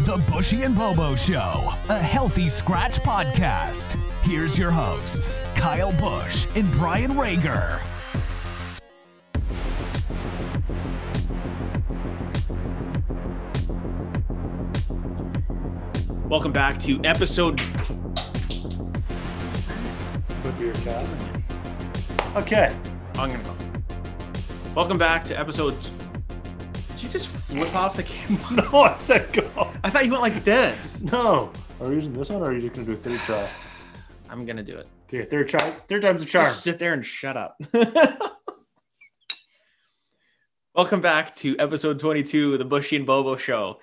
The Buschy and Bobo Show, a healthy scratch podcast. Here's your hosts, Kyle Busch and Brian Rager. Welcome back to episode... Okay. I'm gonna go. Welcome back to episode... Did you just flip off the camera? No, I said go. I thought you went like this. No. Are we using this one or are you just going to do a third try? I'm gonna do it. Okay, third try. Third time's a charm. Just sit there and shut up. Welcome back to episode 22 of the Buschy and Bobo Show.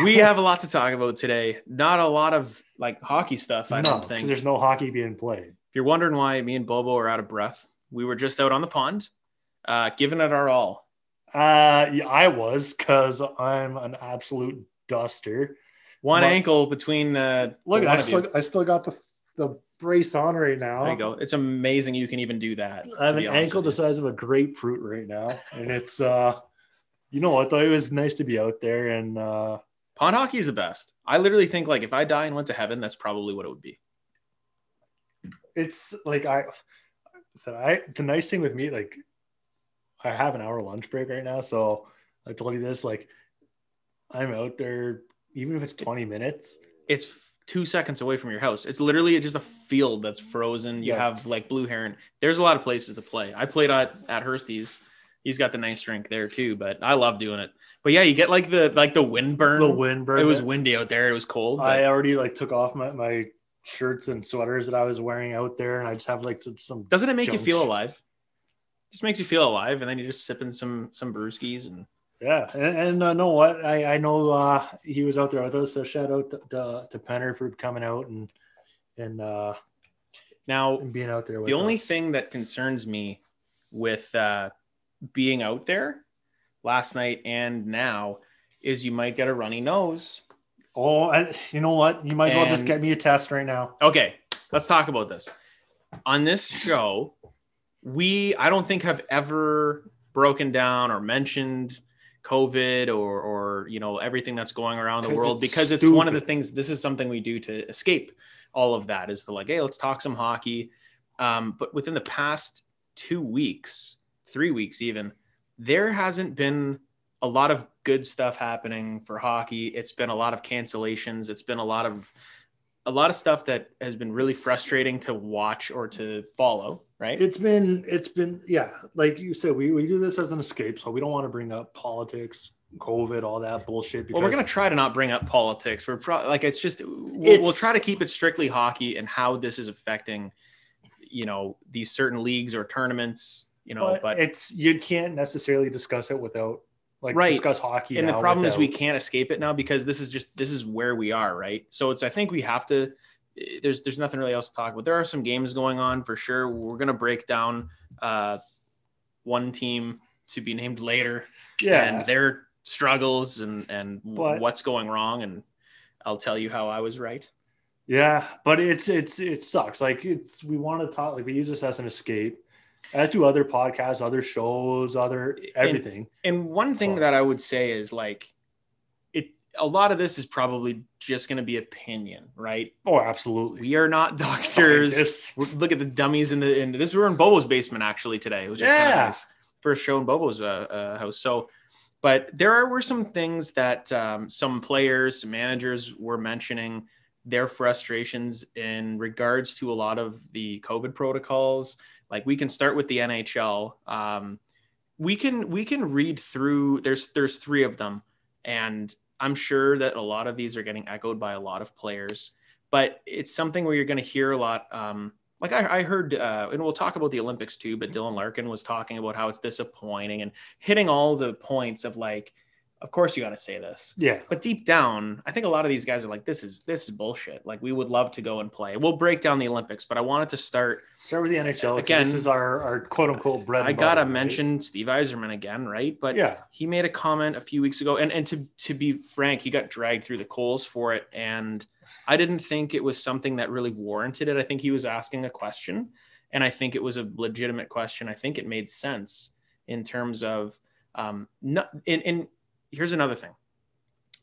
We have a lot to talk about today. Not a lot of like hockey stuff, I don't think. Because there's no hockey being played. If you're wondering why me and Bobo are out of breath, we were just out on the pond, giving it our all. Yeah, I was, because I'm an absolute duster. One ankle between look, I still got the brace on right now. There you go. It's amazing you can even do that. I have an ankle the size of a grapefruit right now, and it's you know what, though, it was nice to be out there. And pond hockey is the best. I literally think, like, if I die and went to heaven, that's probably what it would be. It's like the nice thing with me, like, I have an hour lunch break right now, so I told you this, like, I'm out there even if it's 20 minutes. It's 2 seconds away from your house. It's literally just a field that's frozen. You have like blue heron. There's a lot of places to play. I played at Hursty's. He's got the nice rink there too, but I love doing it. But yeah, you get like the wind burn. The wind burn. It was windy out there. It was cold. But... I already like took off my shirts and sweaters that I was wearing out there, and I just have like some. Doesn't it make you feel alive? Just makes you feel alive, and then you're just sipping some brewskis and. Yeah, and know what? I know he was out there with us. So shout out to Penner for coming out and now being out there with us. The only thing that concerns me with being out there last night and now is you might get a runny nose. Oh, you know what? You might as well just get me a test right now. Okay, let's talk about this. On this show, I don't think have ever broken down or mentioned COVID or you know, everything that's going around the world, because it's one of the things. This is something we do to escape all of that, is the like, hey, let's talk some hockey. But within the past 2 weeks, 3 weeks even, there hasn't been a lot of good stuff happening for hockey. It's been a lot of cancellations. It's been a lot of stuff that has been really frustrating to watch or to follow. Right. It's been, yeah. Like you said, we do this as an escape. So we don't want to bring up politics, COVID, all that bullshit. Because... Well, we're going to try to not bring up politics. We're we'll try to keep it strictly hockey and how this is affecting, you know, these certain leagues or tournaments, you know, but you can't necessarily discuss it without discuss hockey. And the problem is we can't escape it now, because this is where we are. Right. So I think we have to. There's nothing really else to talk about. There are some games going on for sure. We're going to break down one team to be named later, and their struggles and what's going wrong. And I'll tell you how I was right. Yeah, but it sucks. Like we want to talk, like we use this as an escape, as do other podcasts, other shows, everything. And one thing that I would say is like, a lot of this is probably just going to be opinion, right? Oh, absolutely. We are not doctors. Look at the dummies in this. We're in Bobo's basement actually today. It was just kind of nice. First show in Bobo's house. So, but there were some things that some players, some managers were mentioning their frustrations in regards to a lot of the COVID protocols. Like we can start with the NHL. We can read through. There's 3 of them, and I'm sure that a lot of these are getting echoed by a lot of players, but it's something where you're going to hear a lot. Like I heard, and we'll talk about the Olympics too, but Dylan Larkin was talking about how it's disappointing and hitting all the points of like, of course you got to say this. Yeah. But deep down, I think a lot of these guys are like, this is bullshit. Like we would love to go and play. We'll break down the Olympics, but I wanted to start with the NHL. Again, this is our quote unquote bread and I got to butter, mention Steve Yzerman again, right? But yeah, he made a comment a few weeks ago, and to be frank, he got dragged through the coals for it. And I didn't think it was something that really warranted it. I think he was asking a question, and I think it was a legitimate question. I think it made sense in terms of, here's another thing.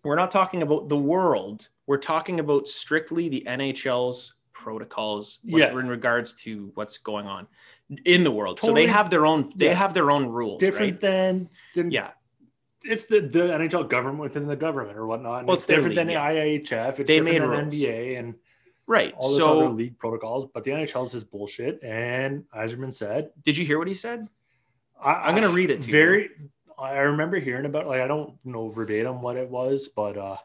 We're not talking about the world. We're talking about strictly the NHL's protocols in regards to what's going on in the world. Totally. So they have their own. They have their own rules. Different right? than It's the NHL government within the government or whatnot. Well, it's different than the IIHF. It's they different made than rules. NBA and all this other league protocols. But the NHL's is bullshit. And Yzerman said, "Did you hear what he said?" I'm going to read it to you. I remember hearing about, like, I don't know verbatim what it was, but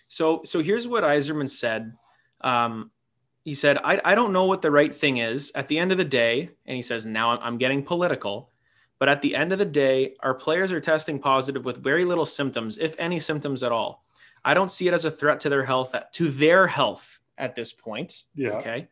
so here's what Yzerman said. He said, I don't know what the right thing is at the end of the day. And he says, now I'm getting political, but at the end of the day, our players are testing positive with very little symptoms, if any symptoms at all. I don't see it as a threat to their health at this point. Yeah. Okay.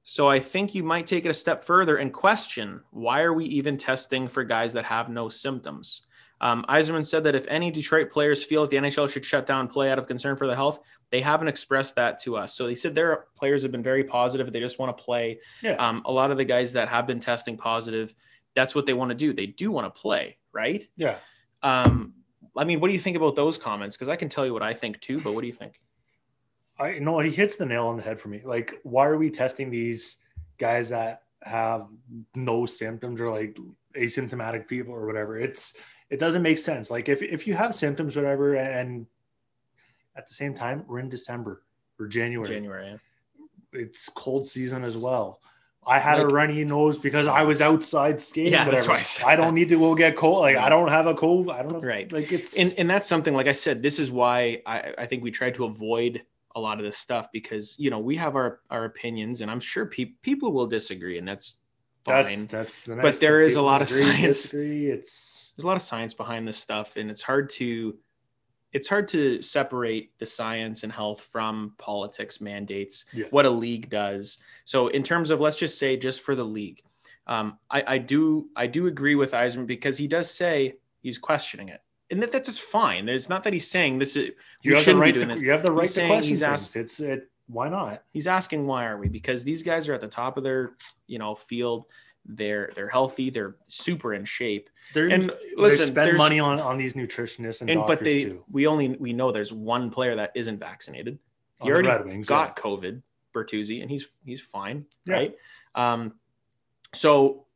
So I think you might take it a step further and question, why are we even testing for guys that have no symptoms? Yzerman said that if any Detroit players feel that the NHL should shut down play out of concern for their health, they haven't expressed that to us. So they said their players have been very positive. They just want to play. Yeah. A lot of the guys that have been testing positive, that's what they want to do. They do want to play, right? Yeah. I mean, what do you think about those comments? Because I can tell you what I think too, but what do you think? I know he hits the nail on the head for me. Like, why are we testing these guys that have no symptoms or like asymptomatic people or whatever? It doesn't make sense. Like, if you have symptoms or whatever, and at the same time, we're in December or January. Yeah. It's cold season as well. I had a runny nose because I was outside skating. Yeah, whatever. That's why I don't need to go get cold. Like, I don't have a cold. I don't know. Right. Like, it's and that's something, like I said, this is why I think we tried to avoid a lot of this stuff, because, you know, we have our opinions, and I'm sure people will disagree, and that's fine. That's the nice but there is a lot of science. There's a lot of science behind this stuff, and it's hard to separate the science and health from politics, mandates, what a league does. So in terms of, let's just say, just for the league, I do agree with Yzerman, because he does say he's questioning it. And that's just fine. It's not that he's saying this is you shouldn't be doing this. You have the right to question he's things. Why not? He's asking, why are we? Because these guys are at the top of their, field. They're healthy. They're super in shape. They spend money on these nutritionists and doctors too. We know there's one player that isn't vaccinated. He already got COVID, Bertuzzi, and he's fine, right? So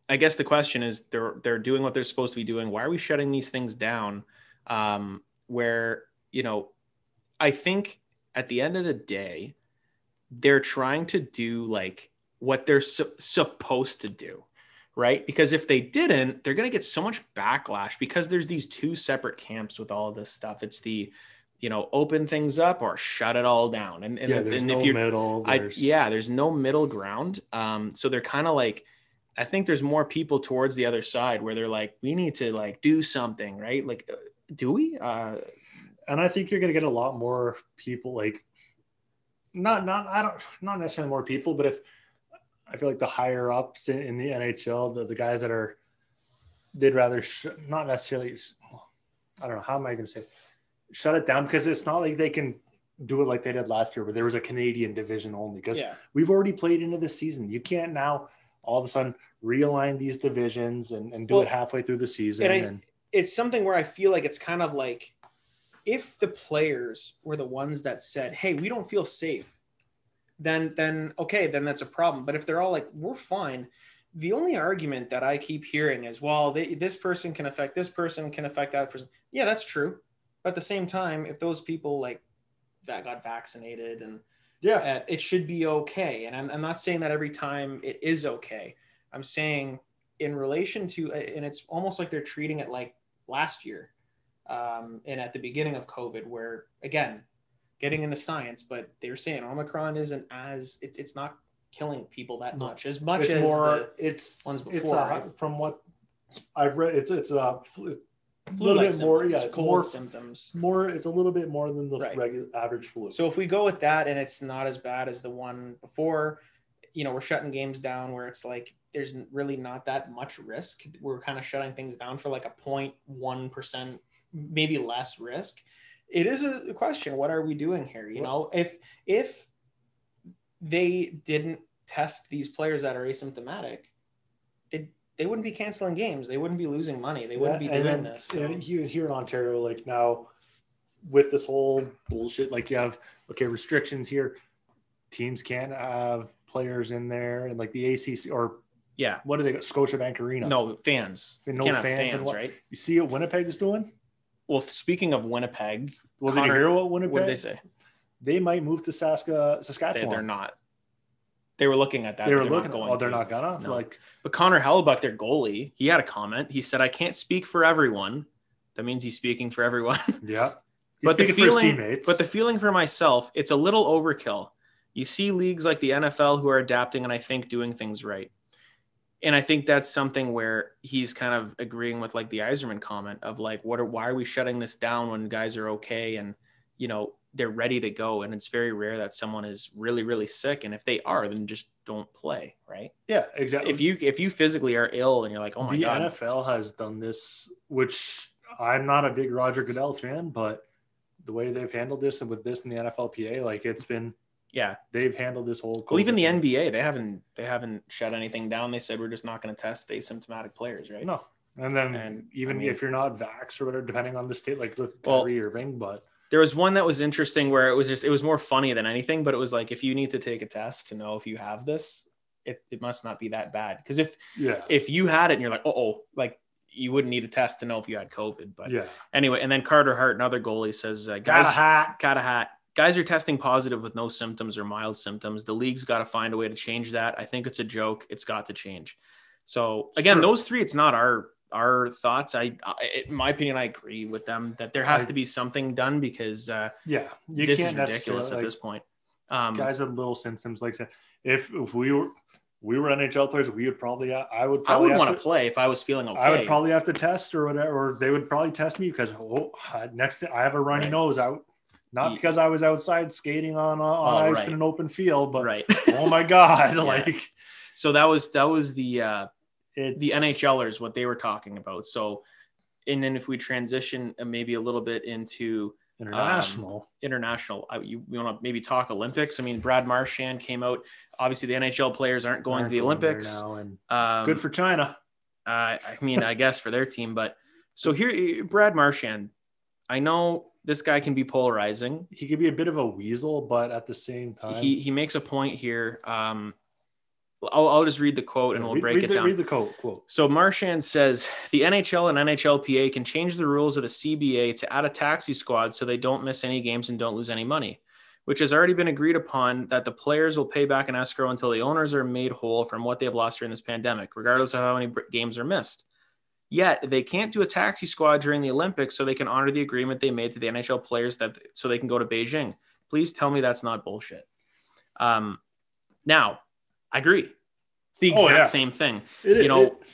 I guess the question is, they're doing what they're supposed to be doing. Why are we shutting these things down? Where, I think at the end of the day, they're trying to do like what they're supposed to do, right? Because if they didn't, they're going to get so much backlash, because there's these two separate camps with all of this stuff. It's the, open things up or shut it all down. And there's no middle. There's no middle ground. So they're kind of like, I think there's more people towards the other side where they're like, we need to like do something, right? Like, do we? And I think you're going to get a lot more people, like not necessarily more people, but if I feel like the higher ups in the NHL, the guys that they'd rather not necessarily, I don't know, how am I going to say, shut it down, because it's not like they can do it like they did last year, where there was a Canadian division only, because we've already played into the season. You can't now all of a sudden realign these divisions and do it halfway through the season. It's something where I feel like it's kind of like, if the players were the ones that said, hey, we don't feel safe, then okay, then that's a problem. But if they're all like, we're fine, the only argument that I keep hearing is, well, this person can affect this person, can affect that person. Yeah, that's true. But at the same time, if those people like that got vaccinated, and it should be okay. And I'm not saying that every time it is okay. I'm saying in relation to, and it's almost like they're treating it like last year, and at the beginning of COVID, where, again, getting into science, but they were saying Omicron isn't as, it's not killing people that much as it's as more, the ones before. From what I've read, it's a flu-like bit more, symptoms, it's cold more symptoms. It's a little bit more than the regular average flu. So if we go with that, and it's not as bad as the one before, we're shutting games down where it's like there's really not that much risk. We're kind of shutting things down for like a 0.1%, maybe less risk. It is a question. What are we doing here? If they didn't test these players that are asymptomatic, they wouldn't be canceling games. They wouldn't be losing money. They wouldn't be doing this. So. And here in Ontario, like now, with this whole bullshit, like you have, okay, restrictions here. Teams can't have players in there, and like the ACC or what do they got? Scotiabank Arena. No fans. No can't fans, have fans, right? You see what Winnipeg is doing? Well, speaking of Winnipeg, well, did you hear what Winnipeg? What did they say? They might move to Saskatchewan. They're not. They were looking at that. They were looking. They're not gonna. No. But Connor Hellebuck, their goalie, he had a comment. He said, "I can't speak for everyone." That means he's speaking for everyone. Yeah. But the feeling for myself, it's a little overkill. You see leagues like the NFL who are adapting and I think doing things right. And I think that's something where he's kind of agreeing with like the Yzerman comment of like, why are we shutting this down when guys are okay and, you know, they're ready to go. And it's very rare that someone is really, really sick. And if they are, then just don't play. Right. Yeah, exactly. If you physically are ill and you're like, oh my God. The NFL has done this, which I'm not a big Roger Goodell fan, but the way they've handled this and with this in the NFLPA, like it's been, they've handled this whole. Well, even the NBA, they haven't shut anything down. They said we're just not going to test the asymptomatic players, right? No, and even if you're not vax or whatever, depending on the state, like look, Kyrie Irving. But there was one that was interesting where it was more funny than anything, but it was like if you need to take a test to know if you have this, it must not be that bad. Because if you had it and you're like, like you wouldn't need a test to know if you had COVID. But anyway, and then Carter Hart, another goalie, says, guys are testing positive with no symptoms or mild symptoms. The league's got to find a way to change that. I think it's a joke. It's got to change. So again, those three, it's not our thoughts. In my opinion, I agree with them that there has to be something done because this is ridiculous at this point. Guys with little symptoms, like if we were NHL players, I would want to play if I was feeling okay. I would probably have to test or whatever, or they would probably test me because next thing I have a runny nose out. Not because I was outside skating on ice in an open field, but oh my God. Like, so that was the NHLers, what they were talking about. So, and then if we transition maybe a little bit into international, you want to maybe talk Olympics. I mean, Brad Marchand came out, obviously the NHL players aren't going to the Olympics now, and good for China. I mean, I guess for their team, but so here, Brad Marchand, I know this guy can be polarizing. He could be a bit of a weasel, but at the same time, he makes a point here. I'll just read the quote and we'll break it down. Read the quote. So Marchand says the NHL and NHLPA can change the rules of the CBA to add a taxi squad so they don't miss any games and don't lose any money, which has already been agreed upon that the players will pay back an escrow until the owners are made whole from what they have lost during this pandemic, regardless of how many games are missed. Yet they can't do a taxi squad during the Olympics so they can honor the agreement they made to the NHL players so they can go to Beijing. Please tell me that's not bullshit. Now, I agree. It's the exact same thing.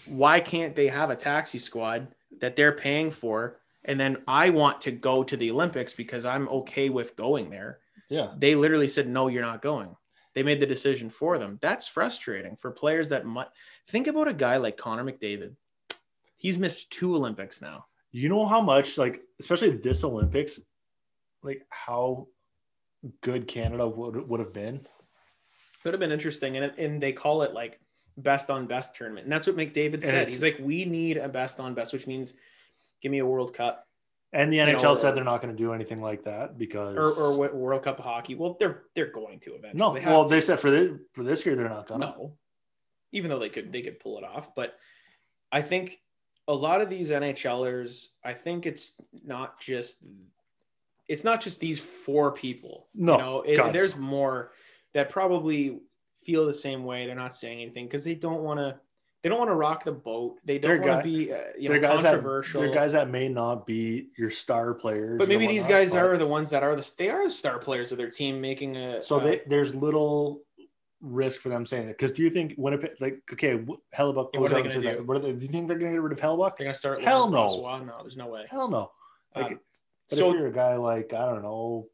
Why can't they have a taxi squad that they're paying for? And then I want to go to the Olympics because I'm okay with going there. Yeah. They literally said, no, you're not going. They made the decision for them. That's frustrating for players that might think about a guy like Connor McDavid. He's missed 2 Olympics now. You know how much, like, especially this Olympics, like how good Canada would have been? Could have been interesting. And they call it like best on best tournament. And that's what McDavid said. He's like, we need a best on best, which means give me a World Cup. And the NHL said they're not going to do anything like that because or World Cup of hockey. Well, they're going to eventually. No, they said for this year they're not going to. No, even though they could pull it off. But I think a lot of these NHLers, I think it's not just these 4 people. No, there's more that probably feel the same way. They're not saying anything because they don't want to rock the boat. They don't want to be controversial. They're guys that may not be your star players. But maybe these guys are the ones that are the star players of their team making a. So there's little risk for them saying it, because do you think Winnipeg, like, okay, Hellebuck goes out and says that, do you think they're going to get rid of Hellebuck? They're going to start. Hell no. No, there's no way. Hell no. Like, but if you're a guy like, I don't know,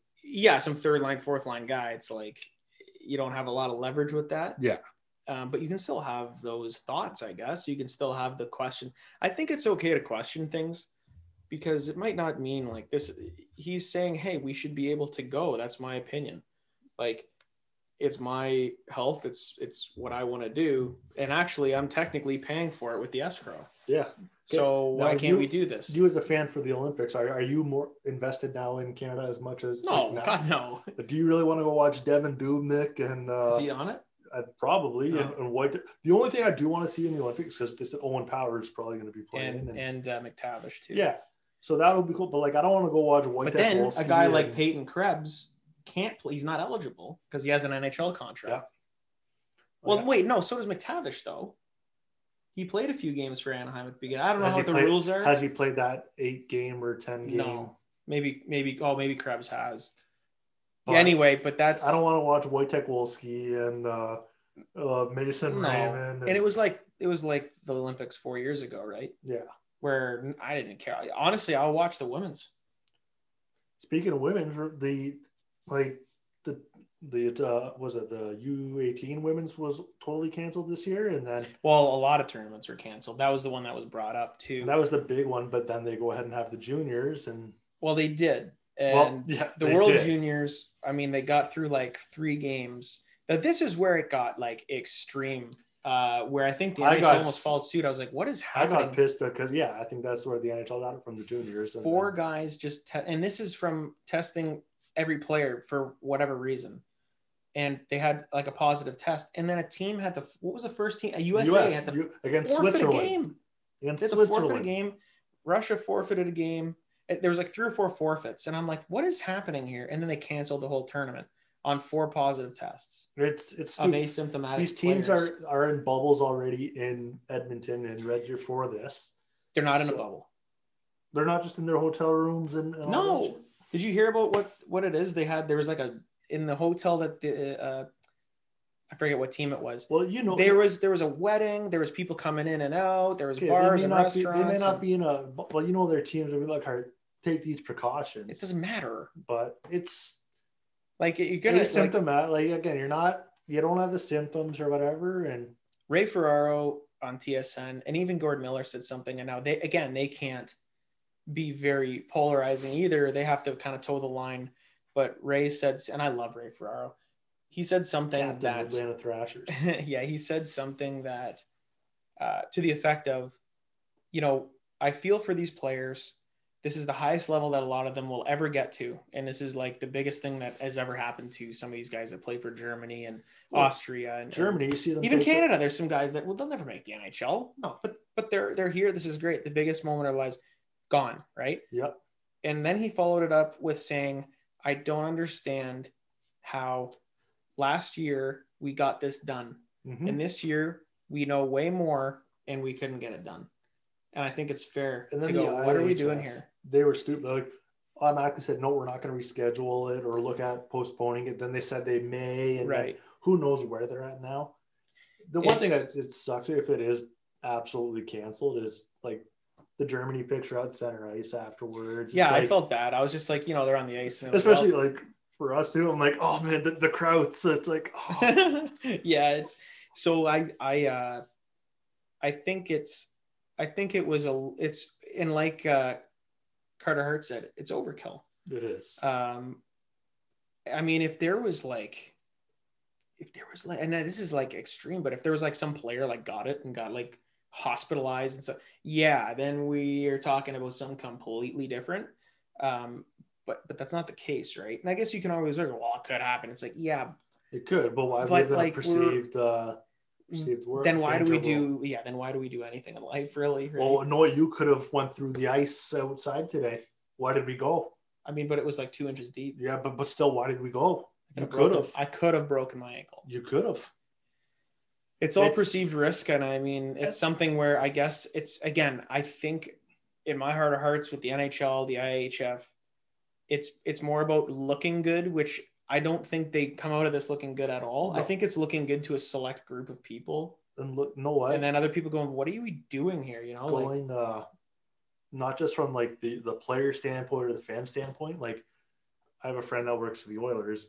some 3rd line, 4th line guy, it's like you don't have a lot of leverage with that. Yeah. But you can still have those thoughts, I guess. You can still have the question. I think it's okay to question things because it might not mean like this. He's saying, hey, we should be able to go. That's my opinion. Like, it's my health. It's what I want to do. And actually, I'm technically paying for it with the escrow. Yeah. So why can't we do this? You as a fan for the Olympics, are you more invested now in Canada as much as no? God, no. But do you really want to go watch Devin Dubnyk and is he on it? Probably and White. The only thing I do want to see in the Olympics because they said Owen Power is probably going to be playing and McTavish too. Yeah, so that would be cool. But like, I don't want to go watch White. But then a guy like Peyton Krebs can't play. He's not eligible because he has an NHL contract. Yeah. Well, wait, no. So does McTavish though. He played a few games for Anaheim at the beginning. I don't know what the rules are. Has he played that 8-game or 10-game? No, maybe Krebs has. Yeah, anyway, but that's. I don't want to watch Wojtek Wolski and Mason Raymond. And it was like the Olympics 4 years ago, right? Yeah. Where I didn't care. Honestly, I'll watch the women's. Speaking of women, the U18 women's was totally canceled this year, and then a lot of tournaments were canceled. That was the one that was brought up too. That was the big one, but then they go ahead and have the juniors and they did. And the World Juniors, I mean, they got through like 3 games. But this is where it got like extreme, where I think the NHL almost followed suit. I was like, what is happening? I got pissed because, I think that's where the NHL got it from, the juniors. 4 guys just, and this is from testing every player for whatever reason. And they had like a positive test. And then a team had what was the first team? USA had to against forfeit Switzerland. A game. Against Switzerland. Forfeit a game. Russia forfeited a game. There was like 3 or 4 forfeits. And I'm like, what is happening here? And then they canceled the whole tournament on 4 positive tests. It's of asymptomatic. These teams are in bubbles already in Edmonton and Red Deer for this. They're not in a bubble. They're not just in their hotel rooms and no. Did you hear about what it is? There was like in the hotel that I forget what team it was. Well, there was a wedding. There was people coming in and out. There was bars and restaurants. They may not be in a. Well, their teams will be like, take these precautions. It doesn't matter. But it's like you're gonna asymptomatic. Like again, you don't have the symptoms or whatever. And Ray Ferraro on TSN and even Gord Miller said something, and now they can't be very polarizing either. They have to kind of toe the line. But Ray said, and I love Ray Ferraro. He said something Captain Atlanta Thrashers. he said something that to the effect of, I feel for these players. This is the highest level that a lot of them will ever get to. And this is like the biggest thing that has ever happened to some of these guys that play for Germany and Austria and Germany. You see them even Canada. There's some guys that they'll never make the NHL. No, but they're here. This is great. The biggest moment of their lives gone. Right. Yep. And then he followed it up with saying, I don't understand how last year we got this done. Mm-hmm. And this year we know way more and we couldn't get it done. And I think it's fair to go, what are we doing here? They were stupid. Like, automatically said, no, we're not going to reschedule it or look at postponing it. Then they said they may. And right. Who knows where they're at now? The one thing that it sucks if it is absolutely canceled is like the Germany picture out center ice afterwards. Yeah, I felt bad. I was just like, they're on the ice. And especially like for us too. I'm like, oh man, the crowd. So it's like, oh. Yeah, it's so I think it's in like Carter Hart said, it's overkill. It is. I mean, if there was like, and this is like extreme, but if there was like some player like got it and got like hospitalized and stuff, then we are talking about something completely different. But that's not the case, right? And I guess you can always look, well, it could happen. It's like, yeah, it could, but why live in a perceived work? Then why do we do anything in life, really? Right? Well, no, you could have went through the ice outside today. Why did we go? I mean, but it was like 2 inches deep. Yeah, but still, why did we go? I could have broken my ankle. You could have. It's all perceived risk, and I mean, it's something where I guess it's, again, I think in my heart of hearts with the NHL, the IIHF, it's more about looking good, which I don't think they come out of this looking good at all. No. I think it's looking good to a select group of people. And look, no way. And then other people going, what are we doing here? Going, not just from like the player standpoint or the fan standpoint. Like, I have a friend that works for the Oilers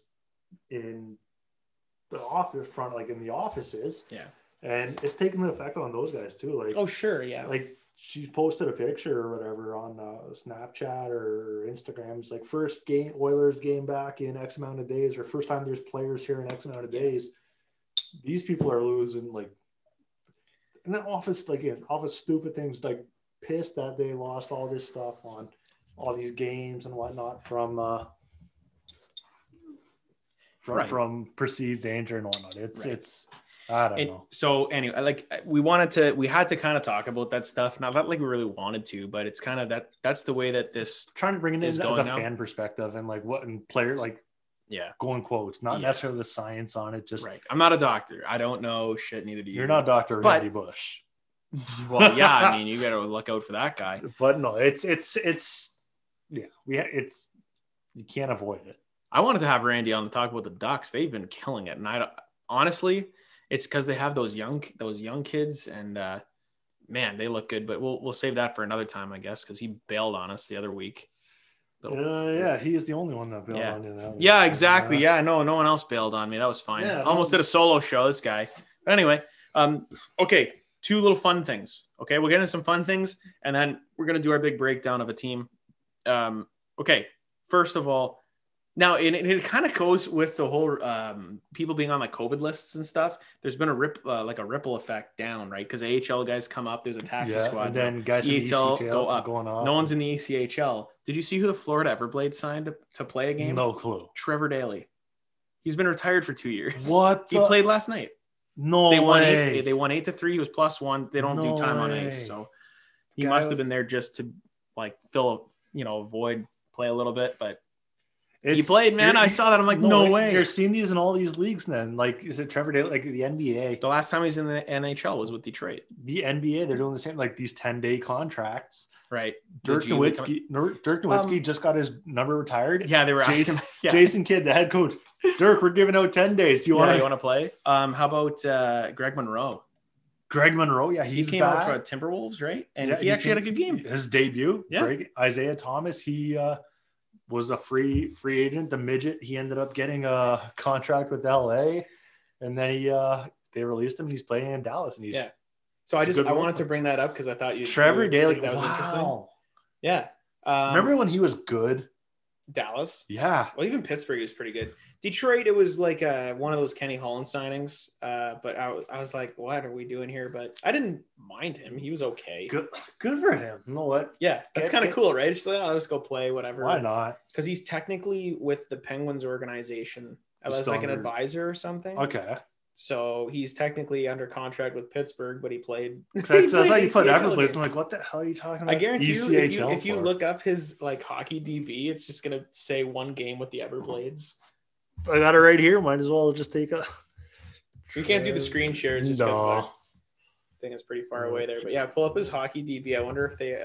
in the office front, like in the offices. Yeah. And it's taking an effect on those guys too. Like, oh, sure. Yeah. Like, she posted a picture or whatever on Snapchat or Instagram. It's like first Oilers game back in X amount of days, or first time there's players here in X amount of days. These people are losing, like, and then all this stupid things, like pissed that they lost all this stuff on all these games and whatnot from perceived danger and whatnot. It's I don't know. So anyway, like we had to kind of talk about that stuff. Not that like we really wanted to, but it's kind of that's the way that this trying to bring it in as a now. fan perspective and like what and player like going quotes, not necessarily the science on it. Just right. I'm not a doctor. I don't know shit. Neither do you. You're not Dr. Randy Bush. Well, yeah, I mean, you got to look out for that guy. But no, it's you can't avoid it. I wanted to have Randy on to talk about the Ducks. They've been killing it, and honestly, it's because they have those young kids, and man, they look good. But we'll save that for another time, I guess, because he bailed on us the other week. He is the only one that bailed on you. That yeah, exactly. No one else bailed on me. That was fine. Yeah, almost did a solo show, this guy. But anyway, okay, 2 little fun things. Okay, we'll get into some fun things, and then we're gonna do our big breakdown of a team. Okay, first of all. Now, it kind of goes with the whole people being on like COVID lists and stuff. There's been a ripple effect down, right? Because AHL guys come up, there's a taxi squad, and then guys in the ECHL go up. Going on. No one's in the ECHL. Did you see who the Florida Everblades signed to play a game? No clue. Trevor Daley. He's been retired for 2 years. What? He played last night. No way. They won 8-3. He was +1. They don't do time on ice, so he must have been there just to like fill a void, play a little bit, but. He played, man. I saw that. I'm like, no way. You're seeing these in all these leagues then. Like, is it Trevor Daley? Like the NBA. The last time he was in the NHL was with Detroit. The NBA, they're doing the same, like these 10-day contracts. Right. Dirk Nowitzki just got his number retired. Yeah, they were asking. Jason Kidd, the head coach. Dirk, we're giving out 10 days. Do you want to play? How about Greg Monroe? Greg Monroe, he came out for Timberwolves, right? And he actually had a good game. His debut. Yeah. Isaiah Thomas, he was a free agent. The midget, he ended up getting a contract with LA, and then they released him. And he's playing in Dallas, and he's So I wanted to bring that up because I thought Trevor Daley, that was interesting. Yeah, remember when he was good? Dallas, yeah. Well, even Pittsburgh was pretty good. Detroit, it was like one of those Kenny Holland signings. But I was like, what are we doing here? But I didn't mind him. He was okay. Good for him. You know what? Yeah, that's kind of cool, right? Just like, I'll just go play whatever. Why not? Because he's technically with the Penguins organization as like an advisor or something. Okay. So he's technically under contract with Pittsburgh, but he played. That's how you put Everblades. I'm like, what the hell are you talking about? I guarantee you, if you look up his like hockey DB, it's just gonna say one game with the Everblades. I got it right here. Might as well just take a. We can't do the screen shares just because I think it's pretty far away there. But yeah, pull up his hockey DB. I wonder if they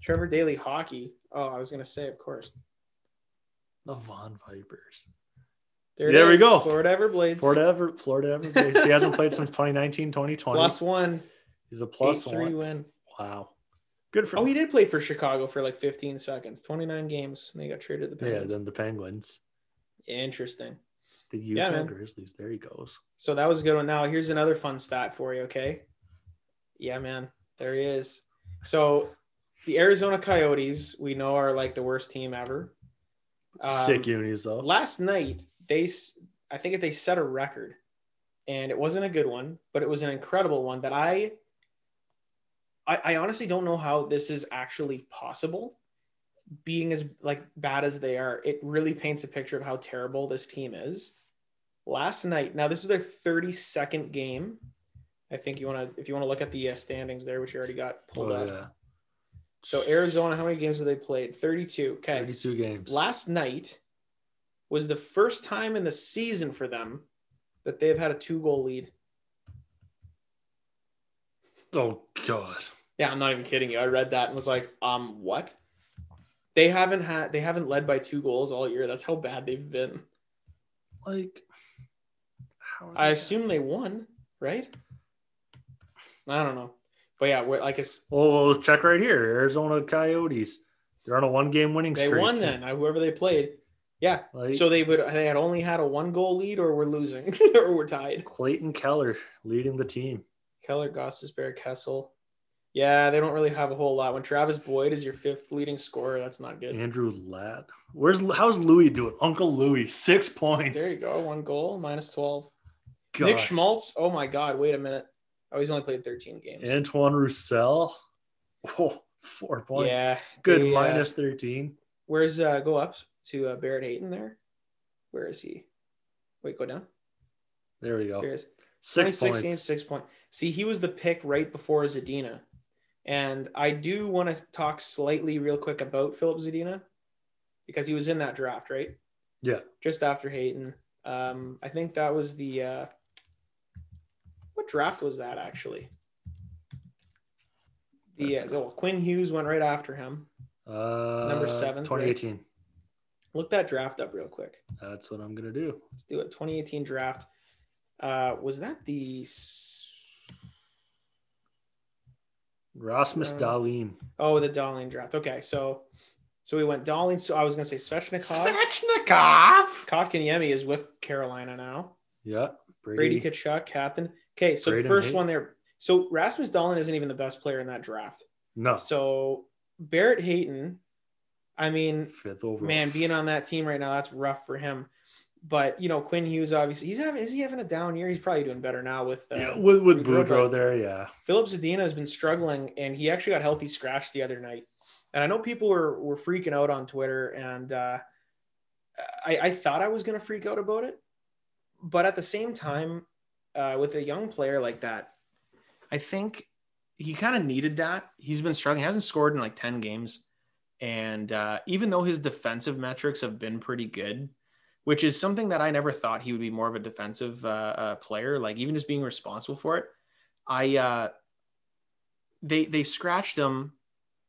Trevor Daley hockey. Oh, I was gonna say, of course. The Von Vipers. There we go. Florida Everblades. Florida Everblades. He hasn't played since 2019, 2020. +1. He's a +1. 8-3 win. Wow. Good for him. Oh, he did play for Chicago for like 15 seconds. 29 games. And they got traded to the Penguins. Yeah, then the Penguins. Interesting. The Utah Grizzlies. There he goes. So that was a good one. Now, here's another fun stat for you, okay? Yeah, man. There he is. So the Arizona Coyotes, we know, are like the worst team ever. Sick unis, though. Last night, I think they set a record, and it wasn't a good one, but it was an incredible one that I honestly don't know how this is actually possible, being as like bad as they are. It really paints a picture of how terrible this team is. Last night, now this is their 32nd game. I think if you want to look at the standings there, which you already got pulled up. Yeah. So Arizona, how many games have they played? 32. Okay. 32 games. Last night was the first time in the season for them that they've had a 2-goal lead. Oh God. Yeah, I'm not even kidding you. I read that and was like, what? They haven't led by 2 goals all year. That's how bad they've been. Like, I assume they won, right? I don't know. But yeah, we're like it's. Well, check right here. Arizona Coyotes. They're on a 1-game winning streak. They won then. Whoever they played. Yeah. So they had only had a 1-goal lead, or we're losing, or we're tied. Clayton Keller leading the team. Keller, Gostisbehere, Kessel. Yeah, they don't really have a whole lot. When Travis Boyd is your 5th leading scorer, that's not good. Andrew Ladd. How's Louis doing? Uncle Louis, 6 points. There you go. 1 goal, -12. God. Nick Schmaltz. Oh my God. Wait a minute. Oh, he's only played 13 games. Antoine Roussel. Oh, 4 points. Yeah. Good. Minus 13. Where's go up to Barrett Hayton there? Where is he? Wait, go down. There we go. There he is. 6 points. Games, 6 points. See, he was the pick right before Zadina. And I do want to talk slightly real quick about Philip Zadina because he was in that draft, right? Yeah. Just after Hayton. I think that was the what draft was that actually? Quinn Hughes went right after him. Number 7. 2018. Right? Look that draft up real quick. That's what I'm going to do. Let's do it. 2018 draft. Was that the Rasmus Dahlin? Oh, the Dahlin draft. Okay, so we went Dahlin. So I was going to say Svechnikov. Kotkaniemi is with Carolina now. Yeah. Brady Tkachuk, captain. Okay, so the first one there. So Rasmus Dahlin isn't even the best player in that draft. No. So Barrett Hayton, I mean, 5th overall. Man, being on that team right now, that's rough for him. But Quinn Hughes, obviously, is he having a down year? He's probably doing better now with Boudreau there. Yeah. Philip Zadina has been struggling, and he actually got healthy scratch the other night. And I know people were freaking out on Twitter, and I thought I was going to freak out about it. But at the same time, with a young player like that, I think he kind of needed that. He's been struggling. He hasn't scored in like 10 games. And even though his defensive metrics have been pretty good, which is something that I never thought he would be more of a defensive player, like even just being responsible for it. They scratched him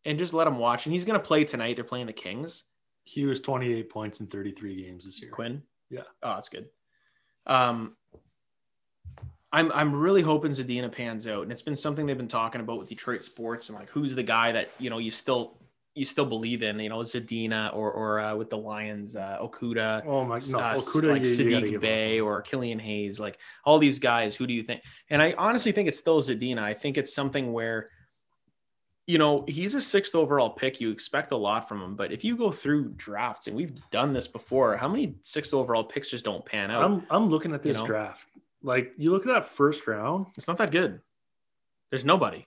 and just let him watch. And he's going to play tonight. They're playing the Kings. He was 28 points in 33 games this year. Quinn? Yeah. Oh, that's good. I'm really hoping Zadina pans out, and it's been something they've been talking about with Detroit sports and like who's the guy that you still believe in, Zadina or with the Lions, Okuda. Oh my god, Okuda, like Sadiq Bey or Killian Hayes, like all these guys. Who do you think? And I honestly think it's still Zadina. I think it's something where he's a 6th overall pick. You expect a lot from him, but if you go through drafts, and we've done this before, how many 6th overall picks just don't pan out? I'm looking at this draft. Like, you look at that first round. It's not that good. There's nobody.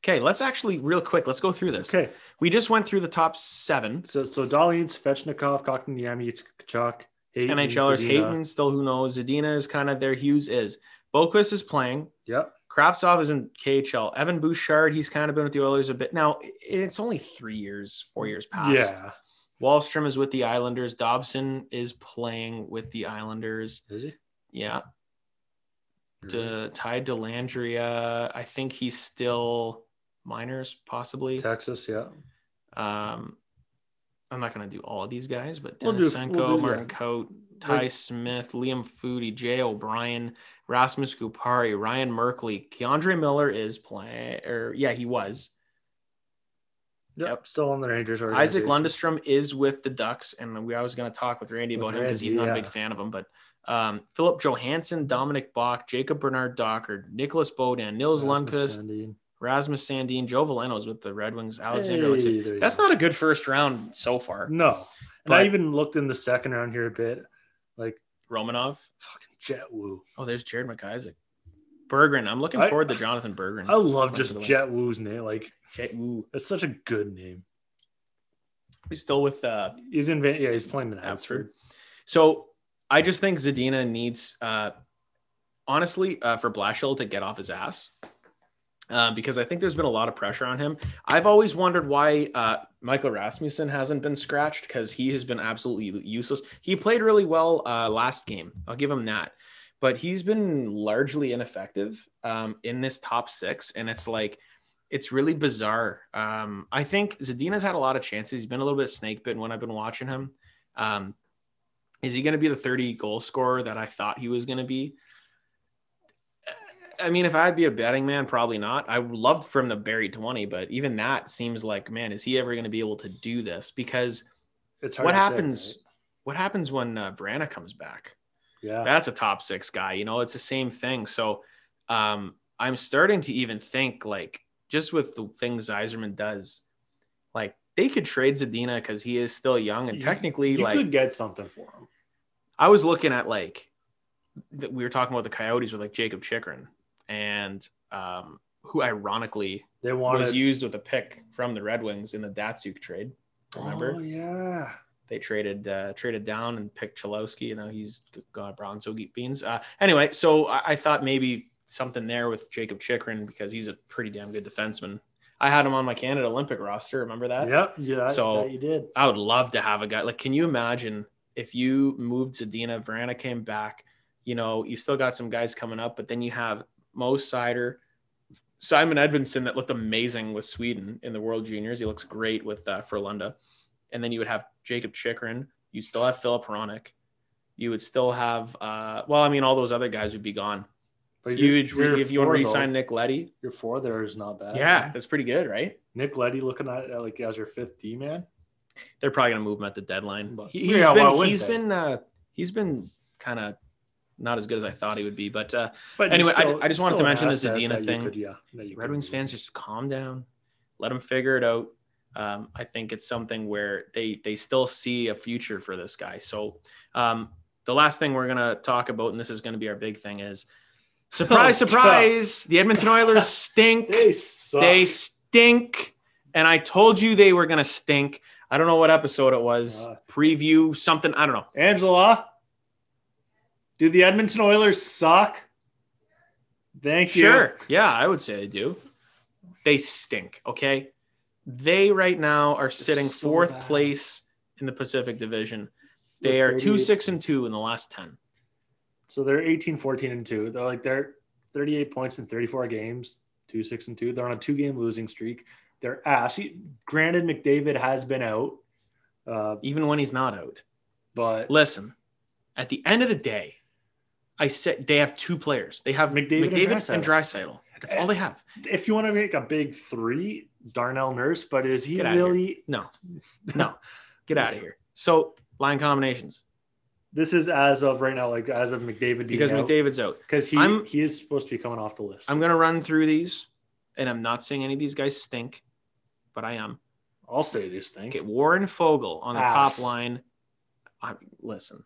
Okay, let's actually real quick. Let's go through this. Okay. We just went through the top 7. So Dahlin, Svechnikov, Kotkaniemi, Tkachuk, Hayton, NHLers, Zadina. Hayton, still who knows. Zadina is kind of there. Hughes is. Boquist is playing. Yep. Kravtsov is in KHL. Evan Bouchard, he's kind of been with the Oilers a bit. Now, it's only 4 years past. Yeah. Wallstrom is with the Islanders. Dobson is playing with the Islanders. Is he? Yeah. Ty Dellandrea, I think he's still minors, possibly. Texas, yeah. I'm not going to do all of these guys, but Denisenko, Martin Cote, Ty Smith, Liam Foodie, Jay O'Brien, Rasmus Kupari, Ryan Merkley, Keandre Miller is playing, he was. Yep, still on the Rangers. Isaac Lundestrom is with the Ducks, and I was going to talk with Randy about him because he's not a big fan of him, but Philip Johansson, Dominic Bach, Jacob Bernard Docker, Nicholas Bodan, Nils Lundqvist, Rasmus Sandin, Joe Veleno's with the Red Wings, Alexander Alexander. That's not a good first round so far. No. But I even looked in the second round here a bit. Like Romanov. Fucking Jet Wu. Oh, there's Jared McIsaac. Berggren. I'm looking forward to Jonathan Berggren. I love just Jet Wu's name. Like Jet Wu. It's such a good name. He's still with he's playing in Abbotsford. So I just think Zadina needs honestly for Blashill to get off his ass. Because I think there's been a lot of pressure on him. I've always wondered why Michael Rasmussen hasn't been scratched because he has been absolutely useless. He played really well last game. I'll give him that. But he's been largely ineffective in this top 6. And it's really bizarre. I think Zadina's had a lot of chances. He's been a little bit snake bitten when I've been watching him. Is he going to be the 30 goal scorer that I thought he was going to be? I mean, if I'd be a betting man, probably not. I would love for him to bury 20, but even that seems like, man, is he ever going to be able to do this? Because it's hard what to happens? say, right? What happens when Vrana comes back? Yeah, that's a top 6 guy. It's the same thing. So I'm starting to even think just with the things Yzerman does, they could trade Zadina because he is still young and technically you could get something for him. I was looking at we were talking about the Coyotes with Jacob Chychrun. and who ironically was used with a pick from the Red Wings in the Datsuk trade. Remember? Oh yeah. They traded down and picked Cholowski, and now he's got Bronzo beans. Anyway, so I thought maybe something there with Jacob Chychrun because he's a pretty damn good defenseman. I had him on my Canada Olympic roster. Remember that? Yep. Yeah. So you did. I would love to have a guy like. Can you imagine if you moved Zadina, Verana came back? You know, you still got some guys coming up, but then you have Mo Seider, Simon Edvinsson that looked amazing with Sweden in the World Juniors. He looks great with Frölunda. And then you would have Jacob Chychrun. You'd still have Philip Hronik. You would still have, all those other guys would be gone. But if you want to re-sign Nick Leddy. Your 4 there is not bad. Yeah, that's pretty good, right? Nick Leddy looking at like as your 5th D man. They're probably going to move him at the deadline. He's been kind of not as good as I thought he would be. But anyway, I just wanted to mention the Zadina thing. Red Wings fans, just calm down. Let them figure it out. I think it's something where they still see a future for this guy. So the last thing we're going to talk about, and this is going to be our big thing, is surprise, surprise. The Edmonton Oilers stink. They stink. And I told you they were going to stink. I don't know what episode it was. Preview, something. I don't know. Angela, do the Edmonton Oilers suck? Thank you. Sure. Yeah, I would say they do. They stink. Okay. They right now are sitting 4th place in the Pacific Division. They are 2-6-2 in the last 10. So they're 18-14-2. They're 38 points in 34 games, 2-6-2. They're on a 2-game losing streak. They're ass. Granted, McDavid has been out. Even when he's not out. But listen, at the end of the day, I said they have 2 players. They have McDavid and Draisaitl. That's all they have. If you want to make a big 3, Darnell Nurse, but is he really? No. Get out of here. So line combinations. This is as of right now, like as of McDavid being out. McDavid's out. Because he is supposed to be coming off the list. I'm going to run through these, and I'm not saying any of these guys stink, but I am. I'll say they stink. Okay, Warren Fogle on the top line. Listen.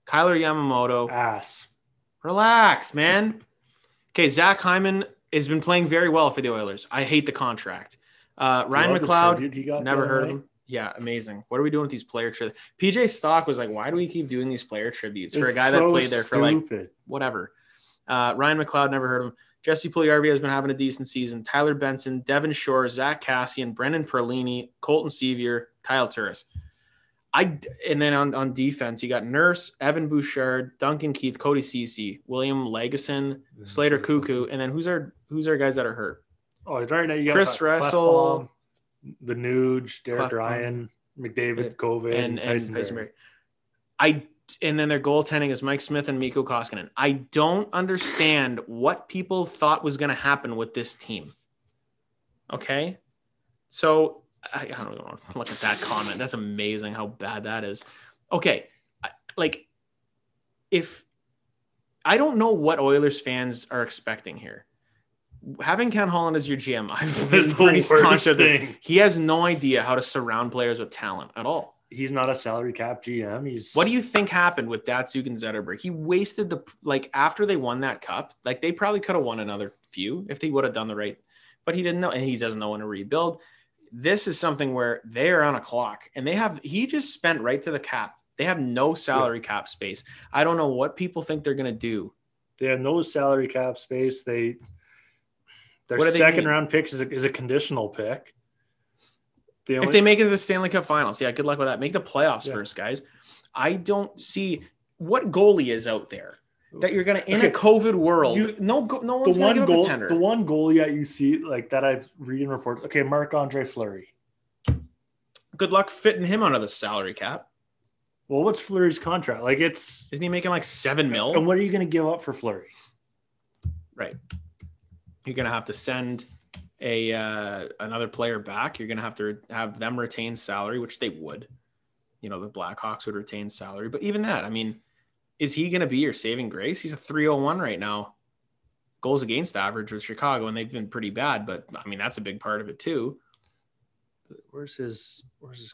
Kyler Yamamoto. Ass. Relax, man. Okay, Zach Hyman has been playing very well for the Oilers. I hate the contract. Ryan McLeod, never heard of him. Yeah, amazing. What are we doing with these player tributes? PJ Stock was like, why do we keep doing these player tributes for a guy that played there for like whatever? Ryan McLeod, never heard of him. Jesse Puljujarvi has been having a decent season. Tyler Benson, Devin Shore, Zach Cassian, Brendan Perlini, Colton Sevier, Kyle Turris. And then on defense, you got Nurse, Evan Bouchard, Duncan Keith, Cody Ceci, William Legason, Slater Cuckoo, and then who's our guys that are hurt? Oh, right now you got Chris Russell, the Nuge, Derek Ryan, McDavid, COVID, and Tyson Berry. And then their goaltending is Mike Smith and Mikko Koskinen. I don't understand what people thought was going to happen with this team. Okay, so. I don't even want to look at that comment. That's amazing how bad that is. Okay. If I don't know what Oilers fans are expecting here. Having Ken Holland as your GM, I've been pretty staunch of this. He has no idea how to surround players with talent at all. He's not a salary cap GM. What do you think happened with Datsuk and Zetterberg? He wasted after they won that cup, they probably could have won another few if they would have done the right, but he didn't know, and he doesn't know when to rebuild. This is something where they are on a clock and he just spent right to the cap. They have no salary cap space. I don't know what people think they're going to do. They have no salary cap space. Their second round pick is a conditional pick. If they make it to the Stanley Cup Finals, good luck with that. Make the playoffs first, guys. I don't see what goalie is out there that you're going to, in a COVID world, no one's going to give up a tender. The one goalie that you see that I've read in reports, Marc-Andre Fleury. Good luck fitting him under the salary cap. Well, what's Fleury's contract? Isn't he making $7 million? And what are you going to give up for Fleury? Right. You're going to have to send another player back. You're going to have them retain salary, which they would. The Blackhawks would retain salary. But even that, is he going to be your saving grace? He's a 301 right now. Goals against average with Chicago, and they've been pretty bad. But, that's a big part of it too. Where's his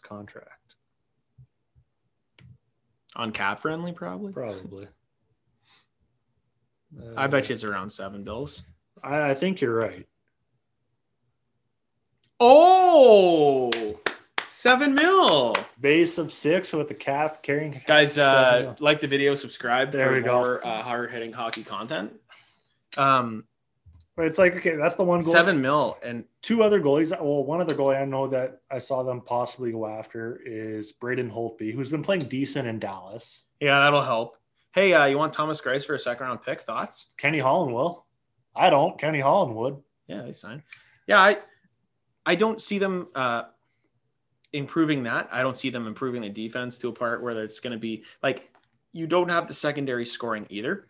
contract? On cap friendly, probably. Probably. I bet you it's around 7 bills. I think you're right. Oh, 7 mil. Base of 6 with the calf carrying. Guys, like the video, subscribe there for we more go. hard-hitting hockey content. But it's like, okay, that's the one goal. 7 mil and 2 other goalies. Well, one other goalie I know that I saw them possibly go after is Braden Holtby, who's been playing decent in Dallas. Yeah, that'll help. Hey, you want Thomas Greiss for a second-round pick? Thoughts? Kenny Holland will. I don't. Kenny Holland would. Yeah, they signed. Yeah, I don't see them improving that. I don't see them improving the defense to a part where it's going to be like you don't have the secondary scoring either.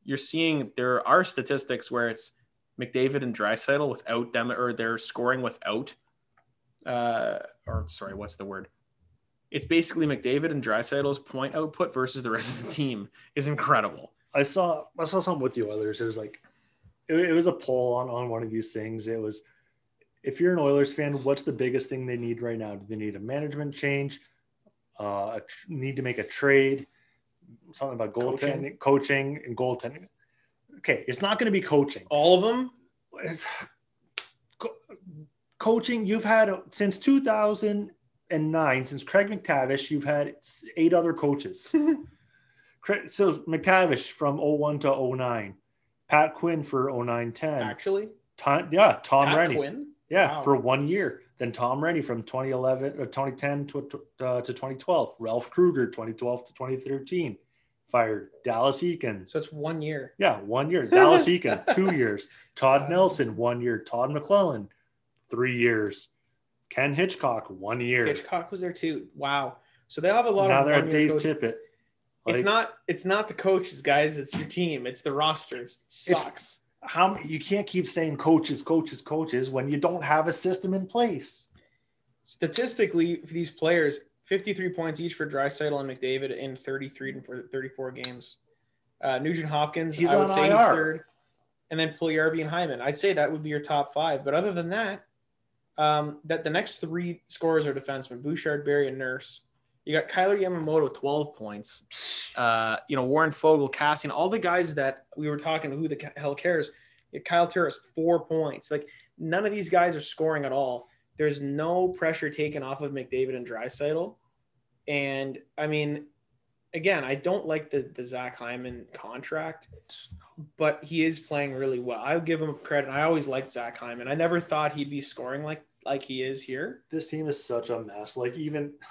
You're seeing there are statistics where it's McDavid and Draisaitl without them, or they're scoring without, what's the word? It's basically McDavid and Draisaitl's point output versus the rest of the team is incredible. I saw something with the Oilers. It was like, it was a poll on one of these things. It was, if you're an Oilers fan, what's the biggest thing they need right now? Do they need a management change? Need to make a trade? Something about goaltending, coaching and goaltending. Okay, it's not going to be coaching. All of them? Coaching, you've had since 2009, since Craig McTavish, you've had 8 other coaches. So McTavish from 01 to 09. Pat Quinn for 09-10. Actually? Tom Pat Rennie. Quinn? Yeah, Wow. for 1 year. Then Tom Rennie from 2010 to 2012. Ralph Kruger, 2012 to 2013. Fired. Dallas Eakins. So it's 1 year. Yeah, 1 year. Dallas Eakins, 2 years. Todd Nelson, 1 year. Todd McClellan, 3 years. Ken Hitchcock, 1 year. Hitchcock was there too. Wow. So they have a lot Now of they're at one-year Dave coaches. Tippett. It's not the coaches, guys. It's your team. It's the roster. It sucks. How you can't keep saying coaches when you don't have a system in place. Statistically, for these players, 53 points each for Draisaitl and McDavid in 33 and 34 games. Nugent Hopkins, I would say he's third. And then Puljujarvi and Hyman. I'd say that would be your top 5. But other than that, that the next 3 scorers are defensemen: Bouchard, Barrie, and Nurse. You got Kyler Yamamoto, 12 points. Warren Fogle, Cassian, all the guys that we were talking, who the hell cares? Kyle Turris, 4 points. Like, none of these guys are scoring at all. There's no pressure taken off of McDavid and Draisaitl. And, I mean, again, I don't like the Zach Hyman contract, but he is playing really well. I'll give him credit. I always liked Zach Hyman. I never thought he'd be scoring like he is here. This team is such a mess. Like, even –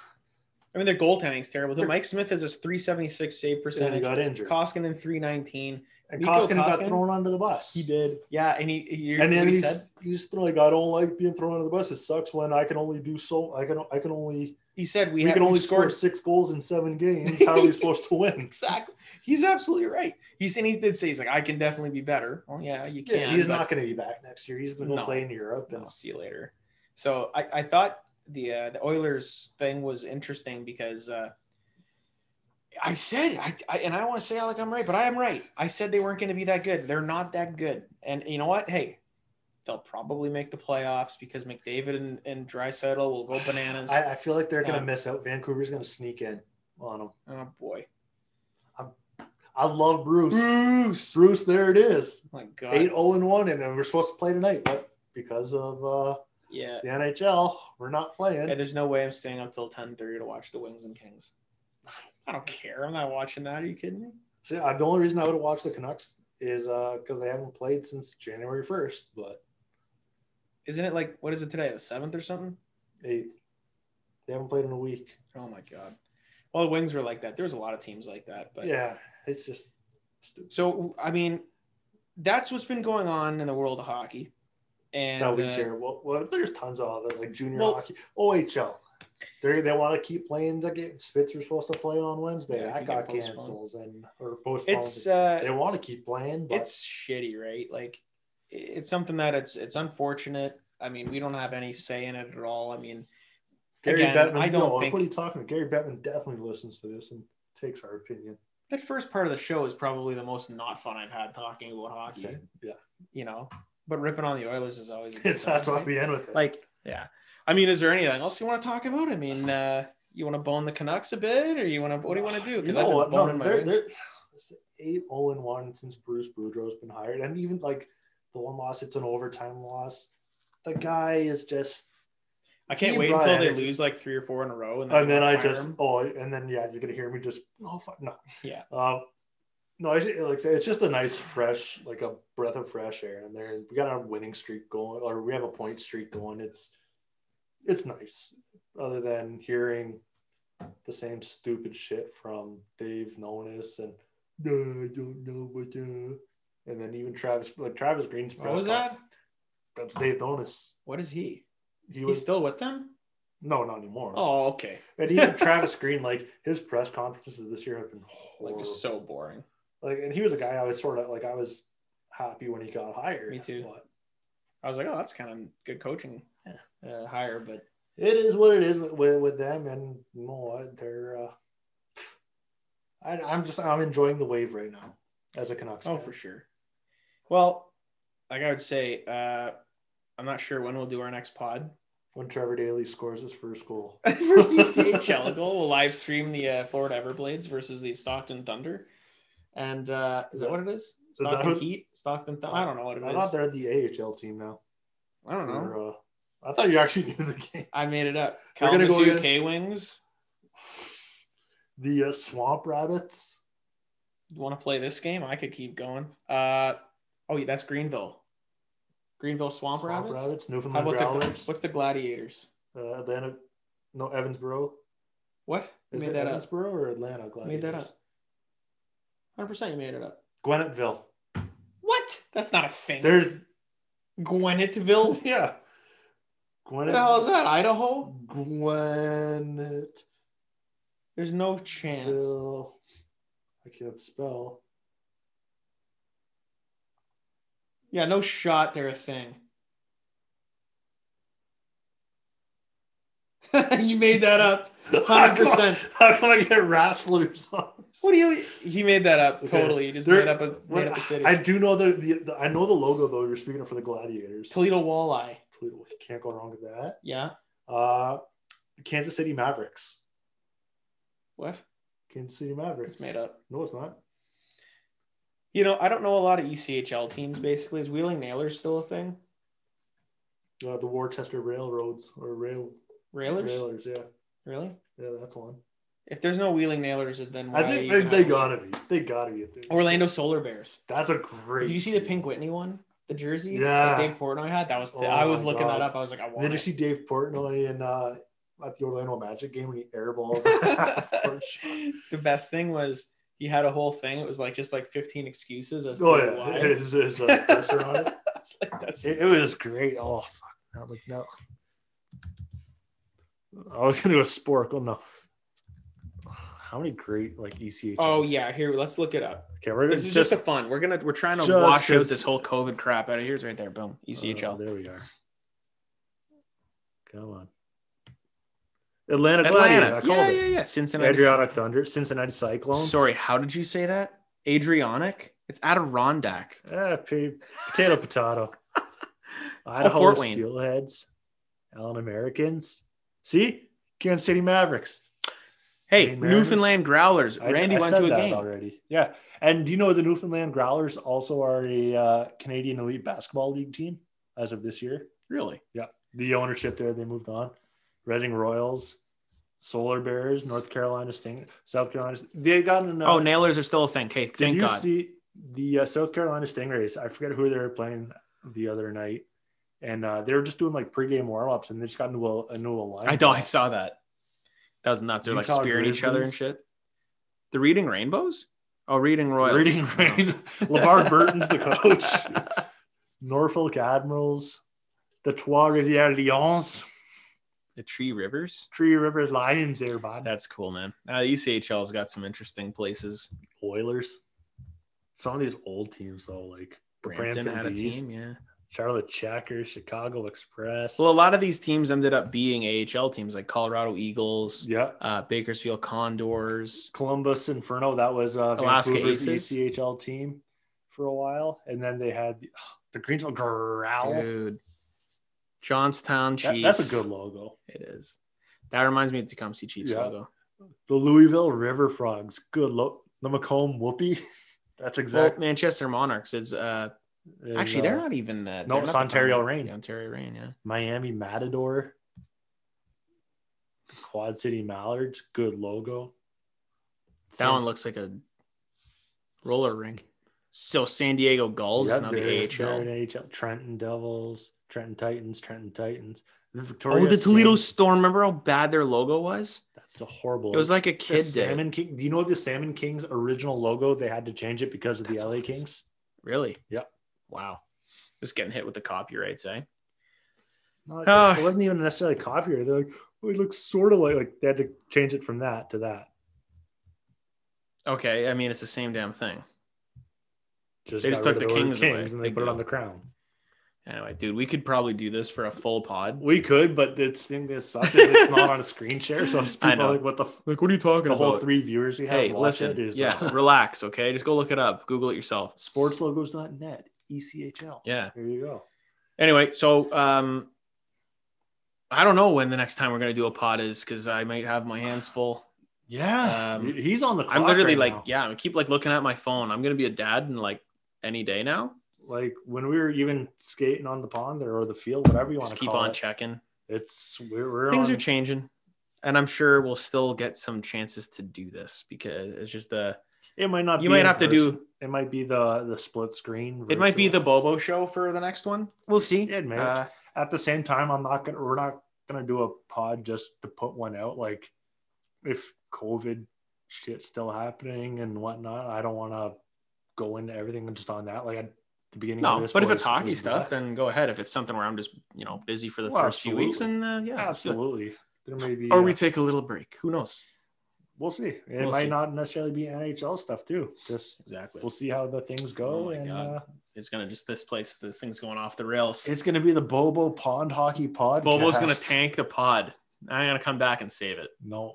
I mean, their goaltending's terrible. Mike Smith has a 376 save percentage. He got injured. Koskinen 319. And Koskinen got thrown under the bus. He did. Yeah, and he's like, I don't like being thrown under the bus. It sucks when I can only do so. I can only. He said we can only score 6 goals in 7 games. How are we supposed to win? Exactly. He's absolutely right. He did say, he's like, I can definitely be better. Well, yeah, you can. Yeah, he's not going to be back next year. He's going to play in Europe. And I'll see you later. So I thought the Oilers thing was interesting because I said and I want to say like I'm right, but I am right. I said they weren't going to be that good. They're not that good. And you know what? Hey, they'll probably make the playoffs because McDavid and Draisaitl will go bananas. I feel like they're going to miss out. Vancouver's going to sneak in on them. Oh boy. I love Bruce. Bruce, there it is. Oh my God. 8-0-1, and we're supposed to play tonight, but because of the NHL, we're not playing. Yeah, there's no way I'm staying up till 10:30 to watch the Wings and Kings. I don't care. I'm not watching that. Are you kidding me? See, the only reason I would watch the Canucks is because they haven't played since January 1st. But isn't it like, what is it today? The 7th or something? 8th. They haven't played in a week. Oh my God. Well, the Wings were like that. There's a lot of teams like that. But yeah, it's just stupid. So, I mean, that's what's been going on in the world of hockey. And that we care. Well, there's tons of other, like junior hockey, OHL. They want to keep playing the game. Spitzer's supposed to play on Wednesday. That got canceled or postponed. They want to keep playing, but it's shitty, right? Like, it's something that it's unfortunate. I mean, we don't have any say in it at all. I mean, Gary Bettman. I don't think. What are you talking about? Gary Bettman definitely listens to this and takes our opinion. That first part of the show is probably the most not fun I've had talking about hockey. Yeah, but ripping on the Oilers is always. That's why we end with it. Like, yeah. I mean, is there anything else you want to talk about? I mean, you want to bone the Canucks a bit, or what do you want to do? Because I've been boning my Wings. 8-0-1 since Bruce Boudreau's been hired. And even like the one loss, it's an overtime loss. The guy is just. I can't wait until they lose like 3 or 4 in a row. And then I just, him. You're going to hear me just, fuck, no. Yeah. No, it's just a nice, fresh, like a breath of fresh air in there. We got a winning streak going, or we have a point streak going. It's nice, other than hearing the same stupid shit from Dave Nonis and I don't know what. And then even Travis Green's press. What was that? That's Dave Nonis. What is he? He's still with them? No, not anymore. Oh, okay. And even Travis Green, like his press conferences this year have been horrible. Like so boring. Like, and he was a guy I was sort of like, I was happy when he got hired. Me too. But I was like, oh, that's kind of good coaching hire, but it is what it is with them. And you know what? They're, I'm enjoying the wave right now as a Canucks fan. Oh, for sure. Well, like I would say, I'm not sure when we'll do our next pod. When Trevor Daley scores his first goal. First ECHL goal. We'll live stream the Florida Everblades versus the Stockton Thunder. And is that what it is? Stockton Heat? Stockton Thunder? I don't know what it is. I thought they're the AHL team now. I don't know. I thought you actually knew the game. I made it up. Kalamazoo K-Wings. The Swamp Rabbits. You want to play this game? I could keep going. Yeah, that's Greenville. Greenville Swamp Rabbits? Newfoundland Growlers. What's the Gladiators? Atlanta. No, Evansboro. What? You made that Evansboro up? Or Atlanta Gladiators? Made that up. 100% you made it up. Gwennettville. What? That's not a thing. There's Gwennettville? Yeah. What the hell is that? Idaho? Gwinnett. There's no chance. I can't spell. Yeah, no shot they're a thing. You made that up. 100%. How come I get Rasslers on? What do you? He made that up. Okay. Totally. You just made up a city. I do know I know the logo though. You're speaking of for the Gladiators. Toledo Walleye. Toledo. Can't go wrong with that. Yeah. Kansas City Mavericks. What? Kansas City Mavericks. It's made up. No, it's not. You know, I don't know a lot of ECHL teams. Basically, is Wheeling Nailers still a thing? The Worcester Railroads or Railers. Railers, yeah. Really? Yeah, that's one. If there's no Wheeling Nailers, then why I think they gotta be. They gotta be a thing. Orlando Solar Bears. That's a great. Did you see the Pink Whitney one? The jersey? Yeah. That Dave Portnoy had. That was. I was looking that up. I was like, I want. Did you see Dave Portnoy at the Orlando Magic game when he airballs? The best thing was he had a whole thing. It was like just like 15 excuses as to why. His poster on it. That's it was great. Oh fuck! I'm like no. I was gonna go Spork. Oh no. How many great like ECHL? Oh yeah, here let's look it up. Okay, this is just a fun. We're trying to wash out this whole COVID crap out of here. It's right there. Boom. ECHL. There we are. Come on. Atlanta Gladiators. Yeah. Cincinnati. Adriatic Thunder. Cincinnati Cyclones. Sorry, how did you say that? Adriatic? It's Adirondack. Potato. Idaho Fort Wayne. Steelheads. Allen Americans. See? Kansas City Mavericks. Hey, Newfoundland Growlers. Randy went to a game already. Yeah. And do you know the Newfoundland Growlers also are a Canadian Elite Basketball League team as of this year? Really? Yeah. The ownership there, they moved on. Reading Royals, Solar Bears, North Carolina Stingers, South Carolina. They got Nailers are still a thing. Okay, thank God. Did you see the South Carolina Stingrays? I forget who they were playing the other night. And they were just doing like pregame warm-ups and they just got into a new line. I saw that. That was nuts. They're like spearing each other and shit. The Reading Rainbows? Oh, Reading Royals. Reading Rain. LeVar Burton's the coach. Norfolk Admirals. The Trois Rivières Lions. The Tree Rivers Lions there, bud. That's cool, man. ECHL's got some interesting places. Oilers. Some of these old teams, though, like Brampton had Beast, a team, yeah. Charlotte Checkers, Chicago Express. Well, a lot of these teams ended up being AHL teams, like Colorado Eagles, Bakersfield Condors, Columbus Inferno. That was Alaska Vancouver's Aces ECHL team for a while, and then they had the Greensville Growl. Dude. Johnstown Chiefs. That's a good logo. It is. That reminds me of the Tecumseh Chiefs logo. The Louisville River Frogs. Good logo. The Macomb Whoopee. That's exactly. Well, Manchester Monarchs is actually they're not even. No, it's Ontario Reign. Ontario Reign, yeah. Miami Matador. Quad City Mallards. Good logo. That one looks like a roller rink. So San Diego Gulls is now the AHL. Trenton Devils, Trenton Titans. The Toledo Storm. Remember how bad their logo was? That's horrible. It was like a kid Salmon King. Do you know the Salmon Kings original logo? They had to change it because of the LA Kings. Really? Yep. Wow. Just getting hit with the copyrights, eh? No, it wasn't even necessarily copyright. They're like, oh, it looks sort of like they had to change it from that to that. Okay, I mean it's the same damn thing. They just took the Kings away and they put it on the crown. Anyway, dude, we could probably do this for a full pod. We could, but this sucks. It's not on a screen share, so people I know. are like, "What the? Like, what are you talking about?" The whole 3 viewers we have. Hey, listen, relax, okay? Just go look it up. Google it yourself. Sportslogos.net, ECHL. Yeah, there you go. Anyway, so I don't know when the next time we're gonna do a pod is because I might have my hands full. Yeah, he's on the clock. I'm literally right now. I keep looking at my phone. I'm gonna be a dad in any day now. Like when we were even skating on the pond or the field, whatever you want to call it. Keep on checking. We're things are changing, and I'm sure we'll still get some chances to do this because it's just it might not. You might have to do. It might be the split screen. It might be the Bobo show for the next one. We'll see. It may. At the same time, we're not gonna do a pod just to put one out. Like if COVID shit's still happening and whatnot, I don't want to go into everything just on that. Like at the beginning of this. But if it's hockey stuff, then go ahead. If it's something where I'm just busy for the first few weeks, and absolutely, there may be. Or we take a little break. Who knows? We'll see. It might not necessarily be NHL stuff too. Just exactly. We'll see how the things go. God. It's gonna this thing's going off the rails. It's gonna be the Bobo Pond Hockey Pod. Bobo's gonna tank the pod. I'm gonna come back and save it. No,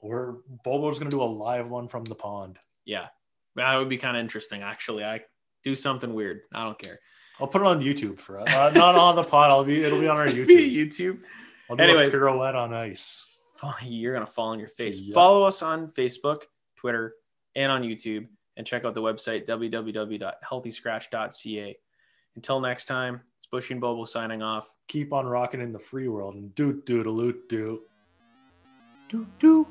Bobo's gonna do a live one from the pond. Yeah, that would be kind of interesting. Actually, I do something weird. I don't care. I'll put it on YouTube for us. Not on the pod. It'll be on our YouTube. YouTube. I'll do a pirouette on ice. You're gonna fall on your face. Yep. Follow us on Facebook, Twitter, and on YouTube, and check out the website www.healthyscratch.ca. Until next time, it's Buschy and Bobo signing off. Keep on rocking in the free world and doot doodle doot doot. Doot doot.